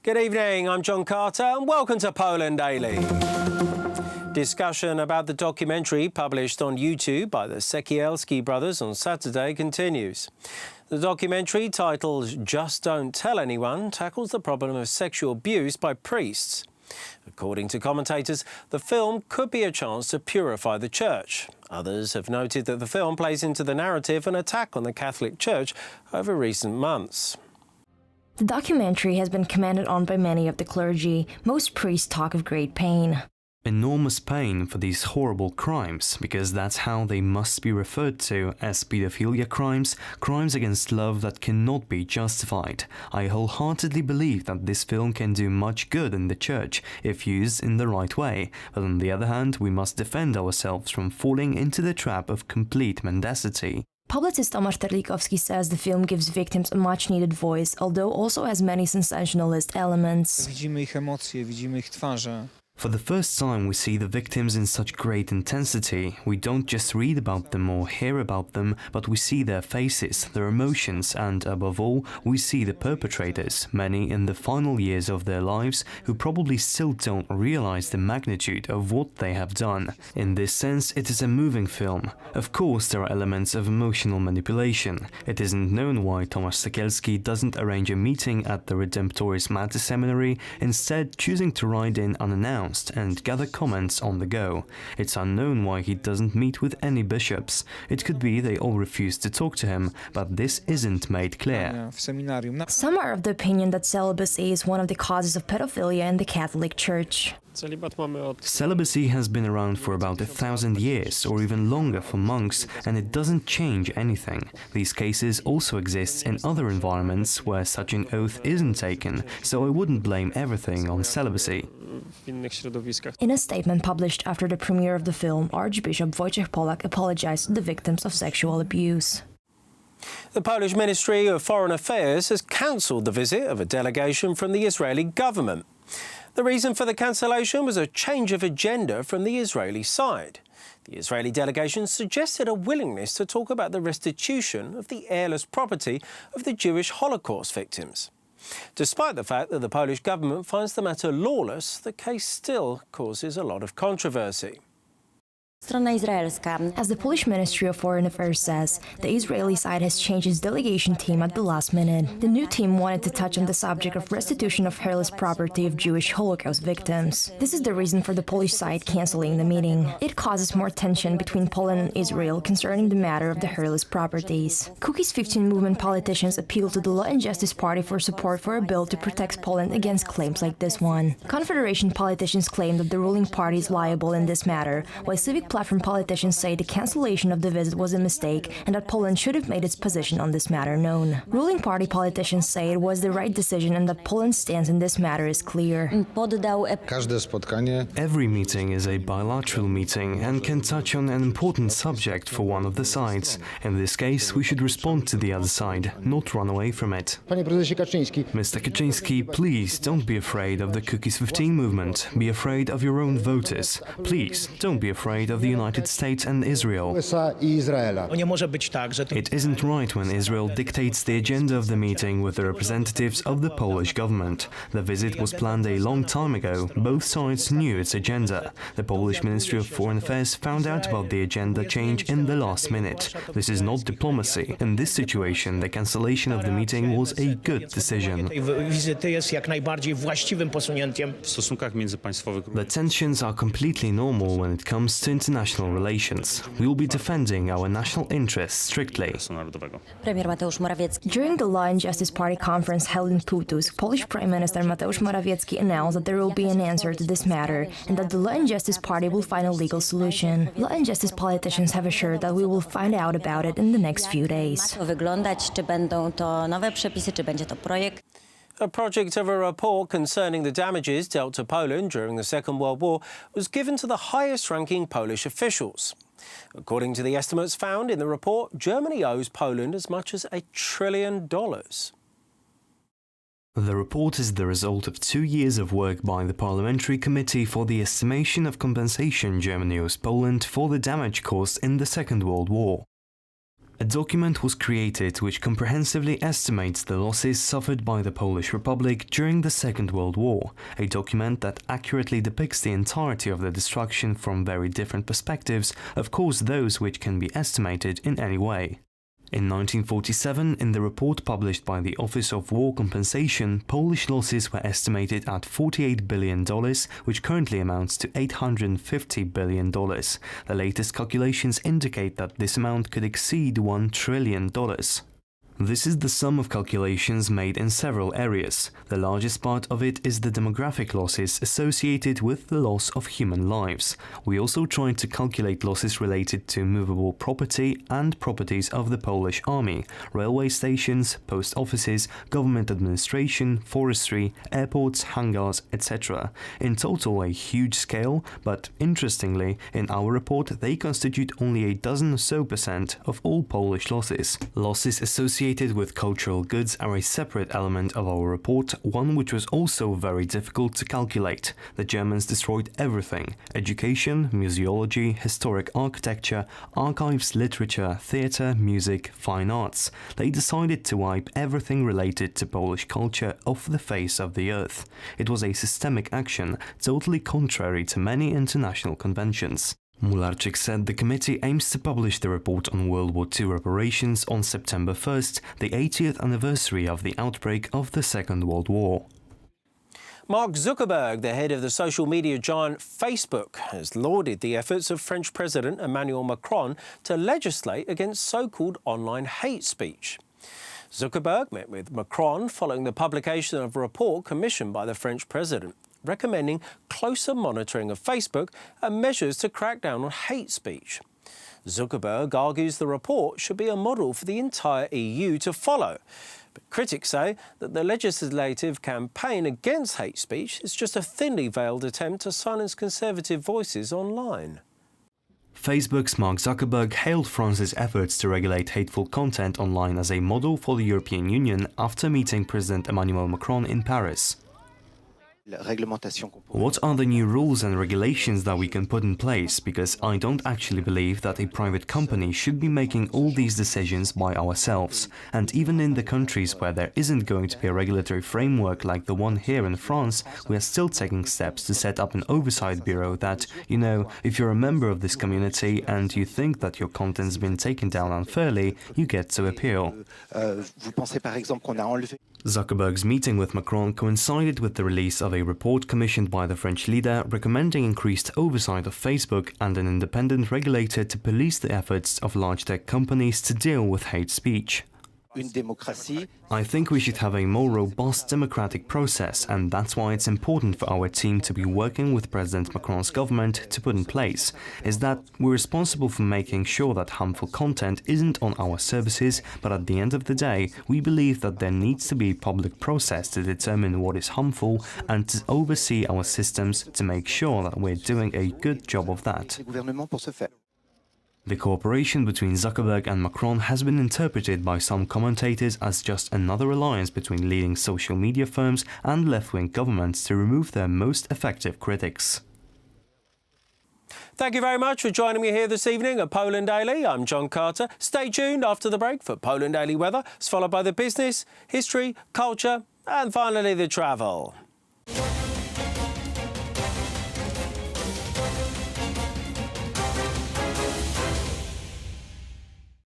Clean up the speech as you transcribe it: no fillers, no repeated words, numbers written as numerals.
Good evening, I'm John Carter and welcome to Poland Daily. Discussion about the documentary published on YouTube by the Sekielski brothers on Saturday continues. The documentary, titled Just Don't Tell Anyone, tackles the problem of sexual abuse by priests. According to commentators, the film could be a chance to purify the church. Others have noted that the film plays into the narrative an attack on the Catholic Church over recent months. The documentary has been commented on by many of the clergy. Most priests talk of great pain. Enormous pain for these horrible crimes, because that's how they must be referred to as pedophilia crimes, crimes against love that cannot be justified. I wholeheartedly believe that this film can do much good in the church if used in the right way, but on the other hand, we must defend ourselves from falling into the trap of complete mendacity. Publicist Tomasz Terlikowski says the film gives victims a much-needed voice, although also has many sensationalist elements. Widzimy ich emocje, widzimy ich twarze. For the first time, we see the victims in such great intensity. We don't just read about them or hear about them, but we see their faces, their emotions, and above all, we see the perpetrators, many in the final years of their lives, who probably still don't realize the magnitude of what they have done. In this sense, it is a moving film. Of course, there are elements of emotional manipulation. It isn't known why Tomasz Sekielski doesn't arrange a meeting at the Redemptoris Mater Seminary, instead choosing to ride in unannounced and gather comments on the go. It's unknown why he doesn't meet with any bishops. It could be they all refuse to talk to him, but this isn't made clear. Some are of the opinion that celibacy is one of the causes of pedophilia in the Catholic Church. Celibacy has been around for about 1,000 years, or even longer for monks, and it doesn't change anything. These cases also exist in other environments where such an oath isn't taken, so I wouldn't blame everything on celibacy. In a statement published after the premiere of the film, Archbishop Wojciech Polak apologized to the victims of sexual abuse. The Polish Ministry of Foreign Affairs has cancelled the visit of a delegation from the Israeli government. The reason for the cancellation was a change of agenda from the Israeli side. The Israeli delegation suggested a willingness to talk about the restitution of the heirless property of the Jewish Holocaust victims. Despite the fact that the Polish government finds the matter lawless, the case still causes a lot of controversy. As the Polish Ministry of Foreign Affairs says, the Israeli side has changed its delegation team at the last minute. The new team wanted to touch on the subject of restitution of heirless property of Jewish Holocaust victims. This is the reason for the Polish side cancelling the meeting. It causes more tension between Poland and Israel concerning the matter of the heirless properties. Cookies 15 movement politicians appealed to the Law and Justice Party for support for a bill to protect Poland against claims like this one. Confederation politicians claim that the ruling party is liable in this matter, while civic platform politicians say the cancellation of the visit was a mistake and that Poland should have made its position on this matter known. Ruling party politicians say it was the right decision and that Poland's stance in this matter is clear. Every meeting is a bilateral meeting and can touch on an important subject for one of the sides. In this case, we should respond to the other side, not run away from it. Mr. Kaczynski, please don't be afraid of the Cookies 15 movement. Be afraid of your own voters. Please don't be afraid of the United States and Israel. It isn't right when Israel dictates the agenda of the meeting with the representatives of the Polish government. The visit was planned a long time ago. Both sides knew its agenda. The Polish Ministry of Foreign Affairs found out about the agenda change in the last minute. This is not diplomacy. In this situation, the cancellation of the meeting was a good decision. The tensions are completely normal when it comes to international relations. We will be defending our national interests strictly. During the Law and Justice Party conference held in Putus, Polish Prime Minister Mateusz Morawiecki announced that there will be an answer to this matter and that the Law and Justice Party will find a legal solution. Law and Justice politicians have assured that we will find out about it in the next few days. A project of a report concerning the damages dealt to Poland during the Second World War was given to the highest-ranking Polish officials. According to the estimates found in the report, Germany owes Poland as much as $1 trillion. The report is the result of 2 years of work by the Parliamentary Committee for the Estimation of Compensation Germany owes Poland for the damage caused in the Second World War. A document was created which comprehensively estimates the losses suffered by the Polish Republic during the Second World War, a document that accurately depicts the entirety of the destruction from very different perspectives, of course those which can be estimated in any way. In 1947, in the report published by the Office of War Compensation, Polish losses were estimated at $48 billion, which currently amounts to $850 billion. The latest calculations indicate that this amount could exceed $1 trillion. This is the sum of calculations made in several areas. The largest part of it is the demographic losses associated with the loss of human lives. We also tried to calculate losses related to movable property and properties of the Polish army, railway stations, post offices, government administration, forestry, airports, hangars, etc. In total a huge scale, but interestingly, in our report they constitute only a dozen or so % of all Polish losses. Losses associated with cultural goods are a separate element of our report, one which was also very difficult to calculate. The Germans destroyed everything: education, museology, historic architecture, archives, literature, theatre, music, fine arts. They decided to wipe everything related to Polish culture off the face of the earth. It was a systemic action, totally contrary to many international conventions. Mularczyk said the committee aims to publish the report on World War II reparations on September 1st, the 80th anniversary of the outbreak of the Second World War. Mark Zuckerberg, the head of the social media giant Facebook, has lauded the efforts of French President Emmanuel Macron to legislate against so-called online hate speech. Zuckerberg met with Macron following the publication of a report commissioned by the French president, recommending closer monitoring of Facebook and measures to crack down on hate speech. Zuckerberg argues the report should be a model for the entire EU to follow. But critics say that the legislative campaign against hate speech is just a thinly veiled attempt to silence conservative voices online. Facebook's Mark Zuckerberg hailed France's efforts to regulate hateful content online as a model for the European Union after meeting President Emmanuel Macron in Paris. What are the new rules and regulations that we can put in place? Because I don't actually believe that a private company should be making all these decisions by ourselves. And even in the countries where there isn't going to be a regulatory framework like the one here in France, we are still taking steps to set up an oversight bureau that, you know, if you're a member of this community and you think that your content's been taken down unfairly, you get to appeal. Zuckerberg's meeting with Macron coincided with the release of a report commissioned by the French leader recommending increased oversight of Facebook and an independent regulator to police the efforts of large tech companies to deal with hate speech. I think we should have a more robust democratic process, and that's why it's important for our team to be working with President Macron's government to put in place, is that we're responsible for making sure that harmful content isn't on our services, but at the end of the day, we believe that there needs to be a public process to determine what is harmful and to oversee our systems to make sure that we're doing a good job of that. The cooperation between Zuckerberg and Macron has been interpreted by some commentators as just another alliance between leading social media firms and left-wing governments to remove their most effective critics. Thank you very much for joining me here this evening at Poland Daily. I'm John Carter. Stay tuned after the break for Poland Daily Weather. It's followed by the business, history, culture and finally the travel.